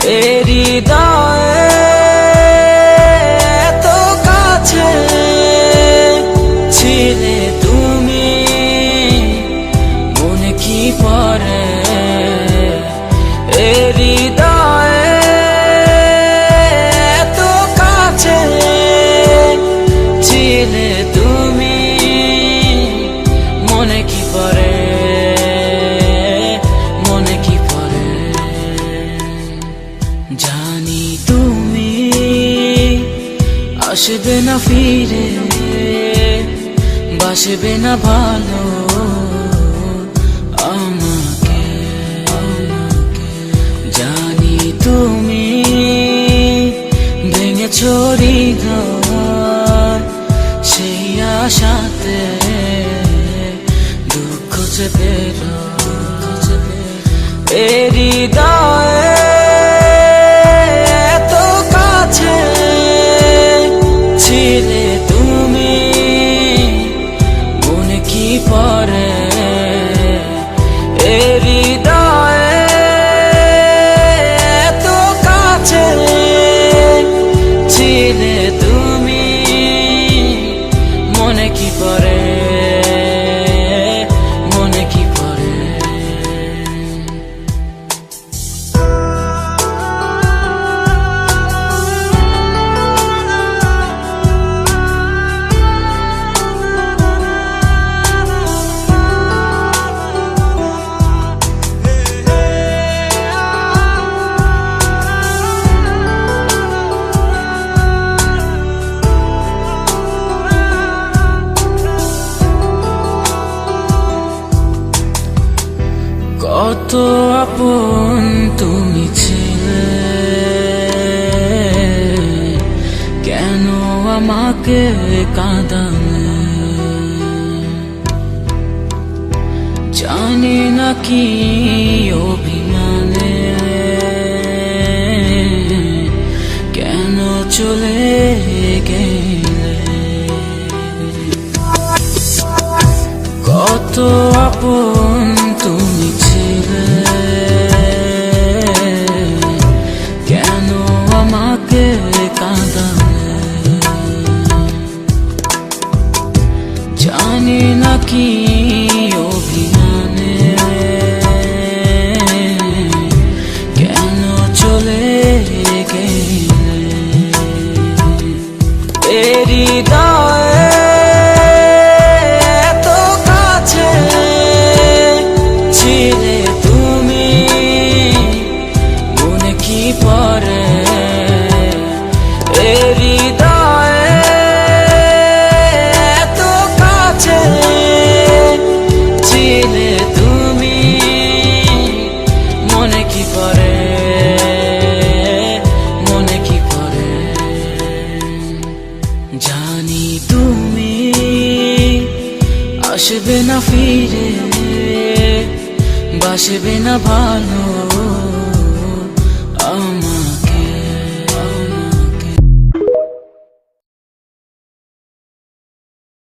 হৃদয়ে এত কাছে ছিলে তুমি, মনে কি পড়ে হৃদয়ে এত কাছে ছিলে তুমি, মনে কি পড়ে, মনে কি পড়ে। জানি তুমি আসবে না ফিরে, বাসবে না ভালো আমাকে। জানি তুমি ভেঙেছো হৃদয়, সেই আশাতে দুঃখ চেপে হৃদয়ে এত কাছে ছিলে তুমি, মনে কি পড়ে হৃদয়ে এত কাছে ছিলে তুমি, মনে কি পড়ে, মনে কি পড়ে। কত আপন তুমি ছিলে, কেন আমাকে কাঁদালে, জানি না কি অভিমানে কেন চলে গেলে। কত আপন তুমি ছিলে, কেন আমাকে কাঁদালে, জানি না কি অভিমানে কেন চলে গেলে। হৃদয়ে এত কাছে ছিলে তুমি, মনে কি পড়ে হৃদয়ে এত কাছে ছিলে তুমি, মনে কি পড়ে, মনে কি পড়ে। জানি তুমি আসবে না ফিরে, বাসবে না ভালো আমার।